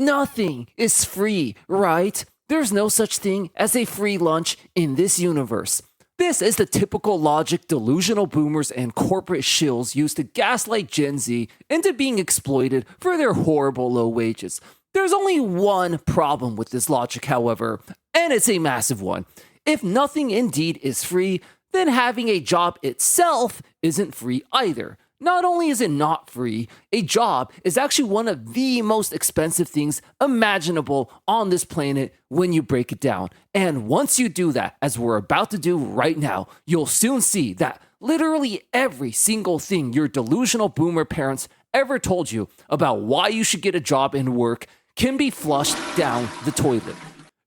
Nothing is free, right? There's no such thing as a free lunch in this universe. This is the typical logic delusional boomers and corporate shills use to gaslight Gen Z into being exploited for their horrible low wages. There's only one problem with this logic, however, and it's a massive one. If nothing indeed is free, then having a job itself isn't free either. Not only is it not free, a job is actually one of the most expensive things imaginable on this planet when you break it down. And once you do that, as we're about to do right now, you'll soon see that literally every single thing your delusional boomer parents ever told you about why you should get a job and work can be flushed down the toilet.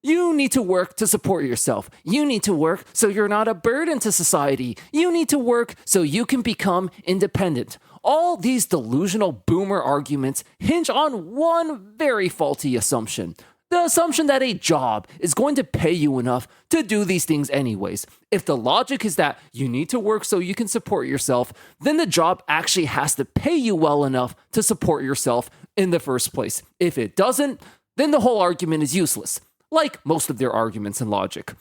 You need to work to support yourself. You need to work so you're not a burden to society. You need to work so you can become independent. All these delusional boomer arguments hinge on one very faulty assumption. The assumption that a job is going to pay you enough to do these things anyways. If the logic is that you need to work so you can support yourself, then the job actually has to pay you well enough to support yourself in the first place. If it doesn't, then the whole argument is useless. Like most of their arguments and logic.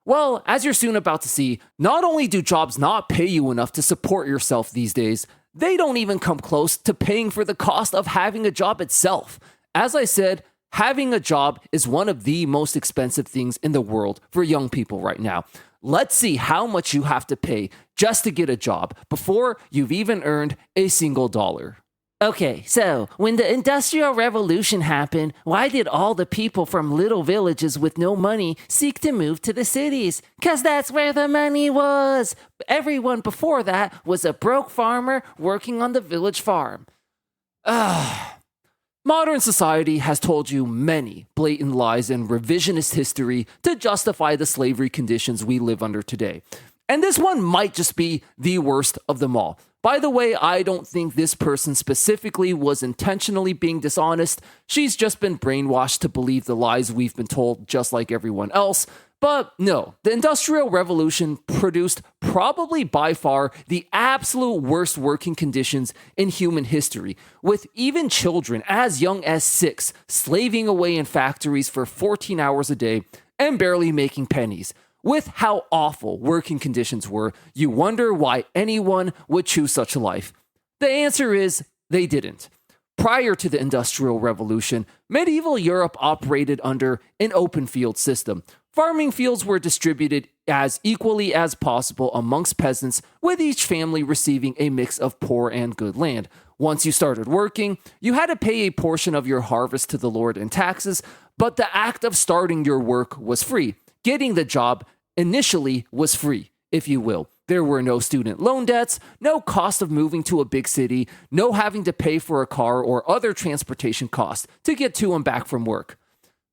Well, as you're soon about to see, not only do jobs not pay you enough to support yourself these days, they don't even come close to paying for the cost of having a job itself. As I said, having a job is one of the most expensive things in the world for young people right now. Let's see how much you have to pay just to get a job before you've even earned a single dollar. Okay, so when the Industrial Revolution happened, why did all the people from little villages with no money seek to move to the cities? 'Cause that's where the money was. Everyone before that was a broke farmer working on the village farm. Modern society has told you many blatant lies and revisionist history to justify the slavery conditions we live under today. And this one might just be the worst of them all. By the way, I don't think this person specifically was intentionally being dishonest. She's just been brainwashed to believe the lies we've been told, just like everyone else. But no, the Industrial Revolution produced probably by far the absolute worst working conditions in human history, with even children as young as 6 slaving away in factories for 14 hours a day and barely making pennies. With how awful working conditions were, you wonder why anyone would choose such a life. The answer is they didn't. Prior to the Industrial Revolution, medieval Europe operated under an open field system. Farming fields were distributed as equally as possible amongst peasants, with each family receiving a mix of poor and good land. Once you started working, you had to pay a portion of your harvest to the Lord in taxes, but the act of starting your work was free. Getting the job initially was free, if you will. There were no student loan debts, no cost of moving to a big city, no having to pay for a car or other transportation costs to get to and back from work.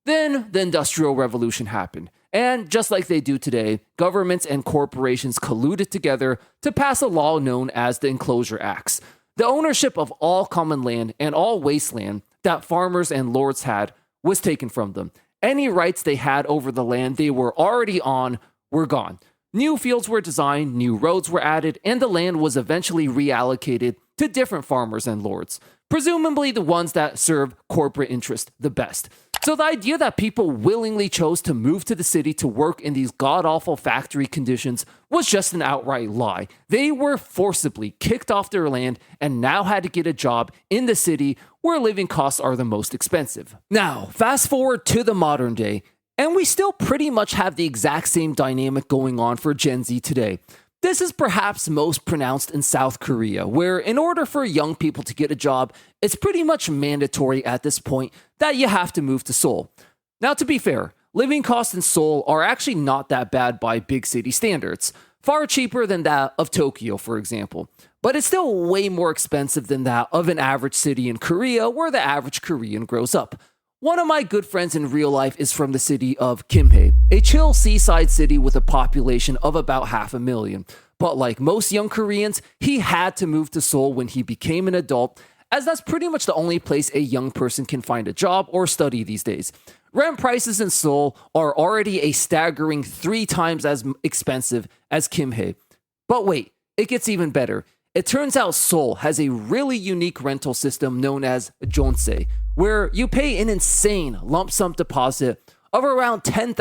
Then the Industrial Revolution happened, and just like they do today, governments and corporations colluded together to pass a law known as the Enclosure Acts. The ownership of all common land and all wasteland that farmers and lords had was taken from them. Any rights they had over the land they were already on were gone. New fields were designed, new roads were added, and the land was eventually reallocated to different farmers and lords, presumably the ones that serve corporate interest the best. So the idea that people willingly chose to move to the city to work in these god-awful factory conditions was just an outright lie. They were forcibly kicked off their land and now had to get a job in the city where living costs are the most expensive. Now, fast forward to the modern day, and we still pretty much have the exact same dynamic going on for Gen Z today. This is perhaps most pronounced in South Korea, where in order for young people to get a job, it's pretty much mandatory at this point that you have to move to Seoul. Now, to be fair, living costs in Seoul are actually not that bad by big city standards, far cheaper than that of Tokyo, for example. But it's still way more expensive than that of an average city in Korea, where the average Korean grows up. One of my good friends in real life is from the city of Kimhae, a chill seaside city with a population of about 500,000. But like most young Koreans, he had to move to Seoul when he became an adult, as that's pretty much the only place a young person can find a job or study these days. Rent prices in Seoul are already a staggering 3 times as expensive as Kimhae. But wait, it gets even better. It turns out Seoul has a really unique rental system known as jeonse, where you pay an insane lump sum deposit of around $10,000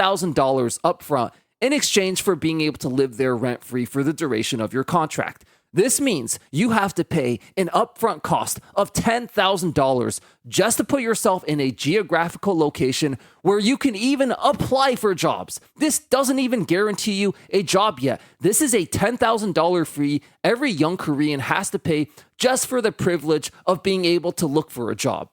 upfront in exchange for being able to live there rent-free for the duration of your contract. This means you have to pay an upfront cost of $10,000 just to put yourself in a geographical location where you can even apply for jobs. This doesn't even guarantee you a job yet. This is a $10,000 fee every young Korean has to pay just for the privilege of being able to look for a job.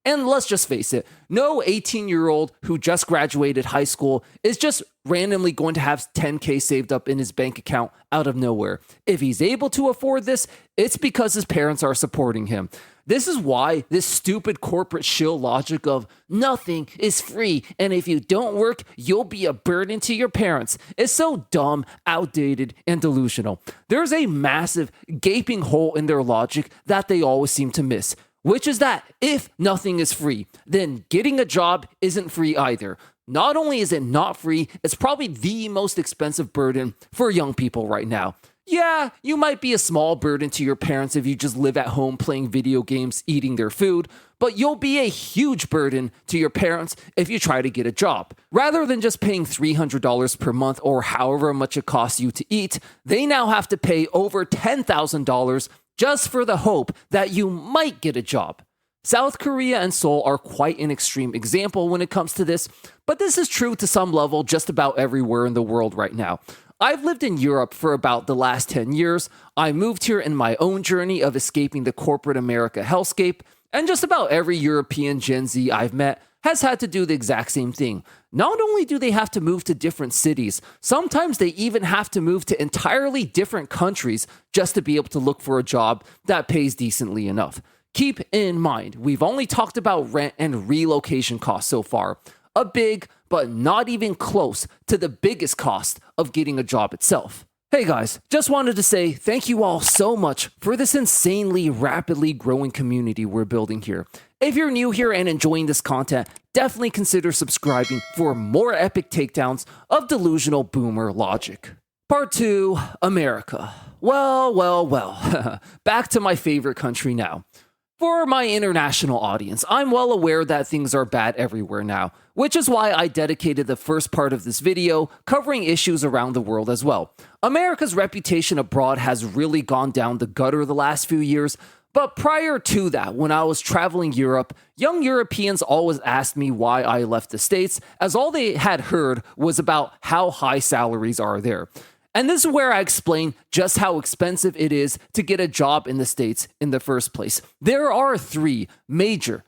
And let's just face it, no 18-year-old who just graduated high school is just randomly going to have $10K saved up in his bank account out of nowhere. If he's able to afford this, it's because his parents are supporting him. This is why this stupid corporate shill logic of nothing is free, and if you don't work, you'll be a burden to your parents is so dumb, outdated, and delusional. There's a massive, gaping hole in their logic that they always seem to miss, which is that if nothing is free, then getting a job isn't free either. Not only is it not free, it's probably the most expensive burden for young people right now. Yeah, you might be a small burden to your parents if you just live at home playing video games, eating their food, but you'll be a huge burden to your parents if you try to get a job. Rather than just paying $300 per month or however much it costs you to eat, they now have to pay over $10,000 just for the hope that you might get a job. South Korea and Seoul are quite an extreme example when it comes to this, but this is true to some level just about everywhere in the world right now. I've lived in Europe for about the last 10 years. I moved here in my own journey of escaping the corporate America hellscape, and just about every European Gen Z I've met has had to do the exact same thing. Not only do they have to move to different cities, sometimes they even have to move to entirely different countries just to be able to look for a job that pays decently enough. Keep in mind, we've only talked about rent and relocation costs so far. A big, but not even close to the biggest cost of getting a job itself. Hey guys, just wanted to say thank you all so much for this insanely rapidly growing community we're building here. If you're new here and enjoying this content, definitely consider subscribing for more epic takedowns of delusional boomer logic. Part 2, America. Well. Back to my favorite country now. For my international audience, I'm well aware that things are bad everywhere now, which is why I dedicated the first part of this video covering issues around the world as well. America's reputation abroad has really gone down the gutter the last few years, but prior to that, when I was traveling Europe, young Europeans always asked me why I left the States, as all they had heard was about how high salaries are there. And this is where I explain just how expensive it is to get a job in the States in the first place. There are 3 major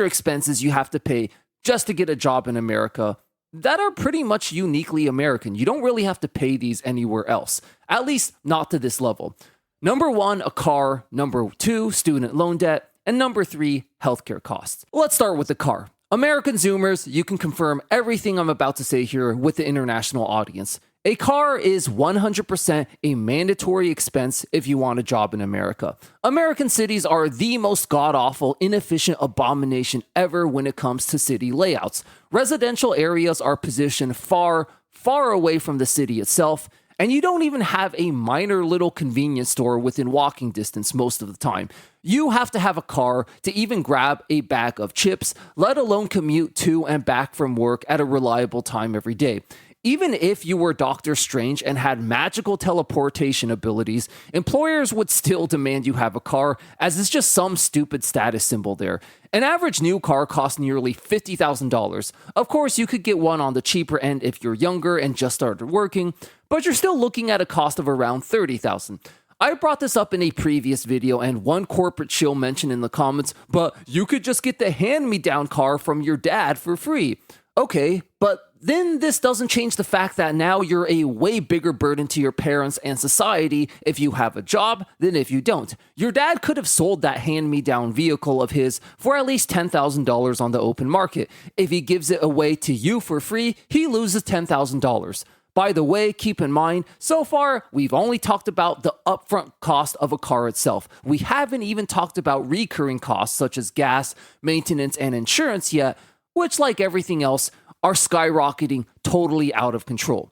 expenses you have to pay just to get a job in America that are pretty much uniquely American. You don't really have to pay these anywhere else, at least not to this level. Number 1, a car. Number 2, student loan debt. And number 3, healthcare costs. Let's start with the car. American Zoomers, you can confirm everything I'm about to say here with the international audience. A car is 100% a mandatory expense if you want a job in America. American cities are the most god-awful, inefficient abomination ever when it comes to city layouts. Residential areas are positioned far away from the city itself, and you don't even have a minor little convenience store within walking distance most of the time. You have to have a car to even grab a bag of chips, let alone commute to and back from work at a reliable time every day. Even if you were Doctor Strange and had magical teleportation abilities, employers would still demand you have a car, as it's just some stupid status symbol there. An average new car costs nearly $50,000. Of course, you could get one on the cheaper end if you're younger and just started working, but you're still looking at a cost of around $30,000. I brought this up in a previous video, and one corporate chill mentioned in the comments, but you could just get the hand-me-down car from your dad for free. Okay, but then this doesn't change the fact that now you're a way bigger burden to your parents and society if you have a job than if you don't. Your dad could have sold that hand-me-down vehicle of his for at least $10,000 on the open market. If he gives it away to you for free, he loses $10,000. By the way, keep in mind, so far, we've only talked about the upfront cost of a car itself. We haven't even talked about recurring costs such as gas, maintenance, and insurance yet, which, like everything else, are skyrocketing totally out of control.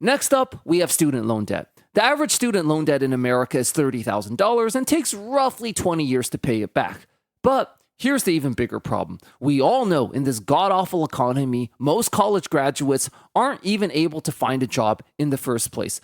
Next up, we have student loan debt. The average student loan debt in America is $30,000 and takes roughly 20 years to pay it back. But here's the even bigger problem. We all know in this god-awful economy, most college graduates aren't even able to find a job in the first place.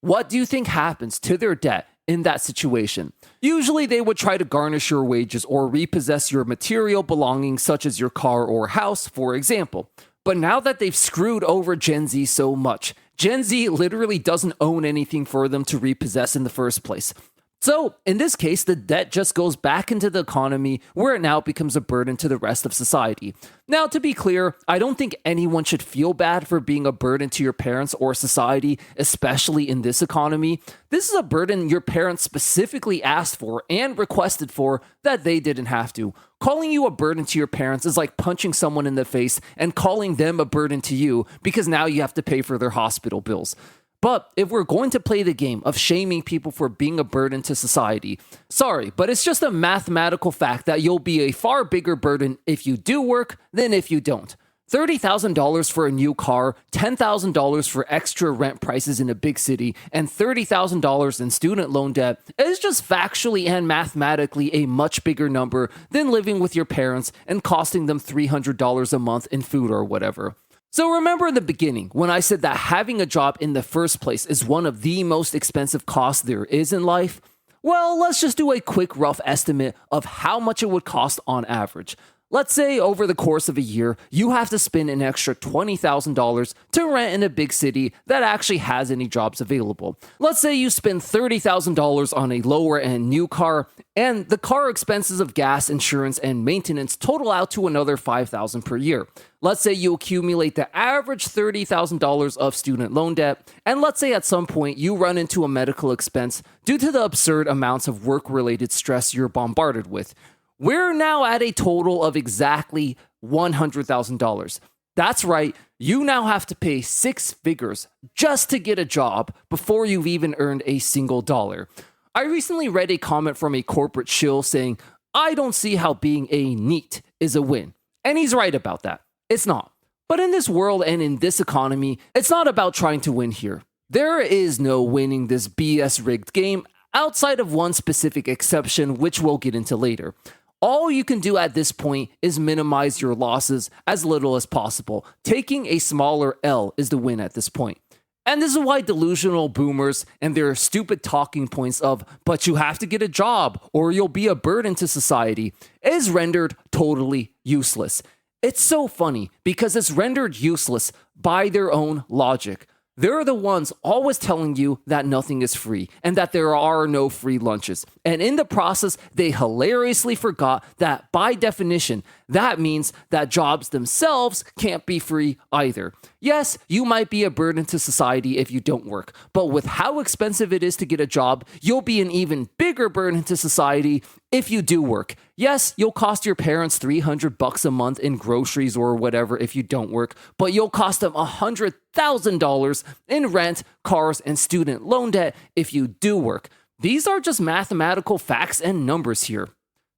What do you think happens to their debt in that situation? Usually they would try to garnish your wages or repossess your material belongings such as your car or house, for example. But now that they've screwed over Gen Z so much, Gen Z literally doesn't own anything for them to repossess in the first place. So, in this case, the debt just goes back into the economy where it now becomes a burden to the rest of society. Now, to be clear, I don't think anyone should feel bad for being a burden to your parents or society, especially in this economy. This is a burden your parents specifically asked for and requested for that they didn't have to. Calling you a burden to your parents is like punching someone in the face and calling them a burden to you because now you have to pay for their hospital bills. But if we're going to play the game of shaming people for being a burden to society, sorry, but it's just a mathematical fact that you'll be a far bigger burden if you do work than if you don't. $30,000 for a new car, $10,000 for extra rent prices in a big city, and $30,000 in student loan debt is just factually and mathematically a much bigger number than living with your parents and costing them $300 a month in food or whatever. So remember in the beginning when I said that having a job in the first place is one of the most expensive costs there is in life? Well, let's just do a quick rough estimate of how much it would cost on average. Let's say over the course of a year, you have to spend an extra $20,000 to rent in a big city that actually has any jobs available. Let's say you spend $30,000 on a lower end new car, and the car expenses of gas, insurance, and maintenance total out to another $5,000 per year. Let's say you accumulate the average $30,000 of student loan debt, and let's say at some point you run into a medical expense due to the absurd amounts of work-related stress you're bombarded with. We're now at a total of exactly $100,000. That's right, you now have to pay 6 figures just to get a job before you've even earned a single dollar. I recently read a comment from a corporate shill saying, "I don't see how being a NEET is a win." And he's right about that. It's not. But in this world and in this economy, it's not about trying to win here. There is no winning this BS rigged game outside of one specific exception, which we'll get into later. All you can do at this point is minimize your losses as little as possible. Taking a smaller L is the win at this point. And this is why delusional boomers and their stupid talking points of, "but you have to get a job or you'll be a burden to society," is rendered totally useless. It's so funny because it's rendered useless by their own logic. They're the ones always telling you that nothing is free and that there are no free lunches. And in the process, they hilariously forgot that by definition, that means that jobs themselves can't be free either. Yes, you might be a burden to society if you don't work, but with how expensive it is to get a job, you'll be an even bigger burden to society if you do work. Yes, you'll cost your parents $300 a month in groceries or whatever if you don't work, but you'll cost them $100,000 in rent, cars, and student loan debt if you do work. These are just mathematical facts and numbers here.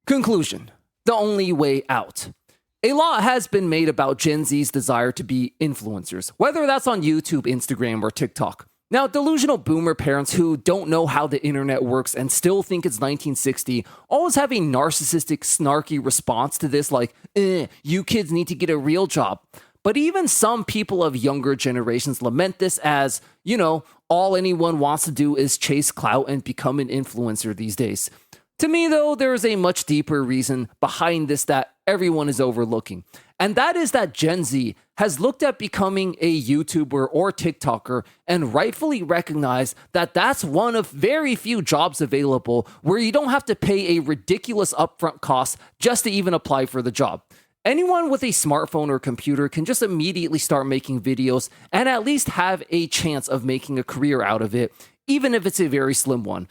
Conclusion: the only way out. A lot has been made about Gen Z's desire to be influencers, whether that's on YouTube, Instagram, or TikTok. Now, delusional boomer parents who don't know how the internet works and still think it's 1960 always have a narcissistic, snarky response to this like, you kids need to get a real job. But even some people of younger generations lament this as, all anyone wants to do is chase clout and become an influencer these days. To me, though, there is a much deeper reason behind this that everyone is overlooking. And that is that Gen Z has looked at becoming a YouTuber or TikToker and rightfully recognized that that's one of very few jobs available where you don't have to pay a ridiculous upfront cost just to even apply for the job. Anyone with a smartphone or computer can just immediately start making videos and at least have a chance of making a career out of it, even if it's a very slim one.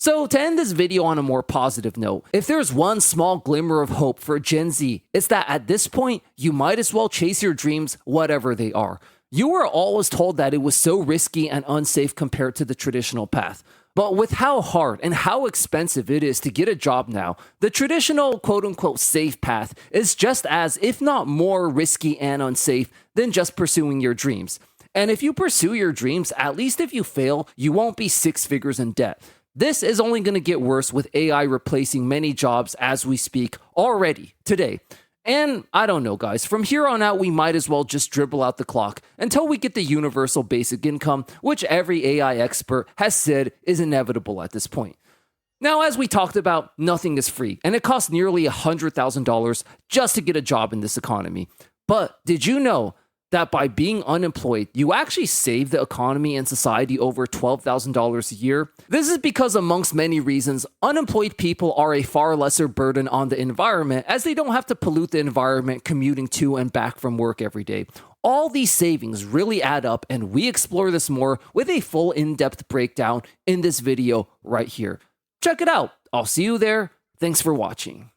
So to end this video on a more positive note, if there's one small glimmer of hope for Gen Z, it's that at this point, you might as well chase your dreams, whatever they are. You were always told that it was so risky and unsafe compared to the traditional path. But with how hard and how expensive it is to get a job now, the traditional quote-unquote safe path is just as, if not more risky and unsafe than just pursuing your dreams. And if you pursue your dreams, at least if you fail, you won't be six figures in debt. This is only going to get worse with AI replacing many jobs as we speak already today. And I don't know, guys, from here on out, we might as well just dribble out the clock until we get the universal basic income, which every AI expert has said is inevitable at this point. Now, as we talked about, nothing is free, and it costs nearly $100,000 just to get a job in this economy. But did you know that by being unemployed, you actually save the economy and society over $12,000 a year? This is because, amongst many reasons, unemployed people are a far lesser burden on the environment as they don't have to pollute the environment commuting to and back from work every day. All these savings really add up, and we explore this more with a full in-depth breakdown in this video right here. Check it out. I'll see you there. Thanks for watching.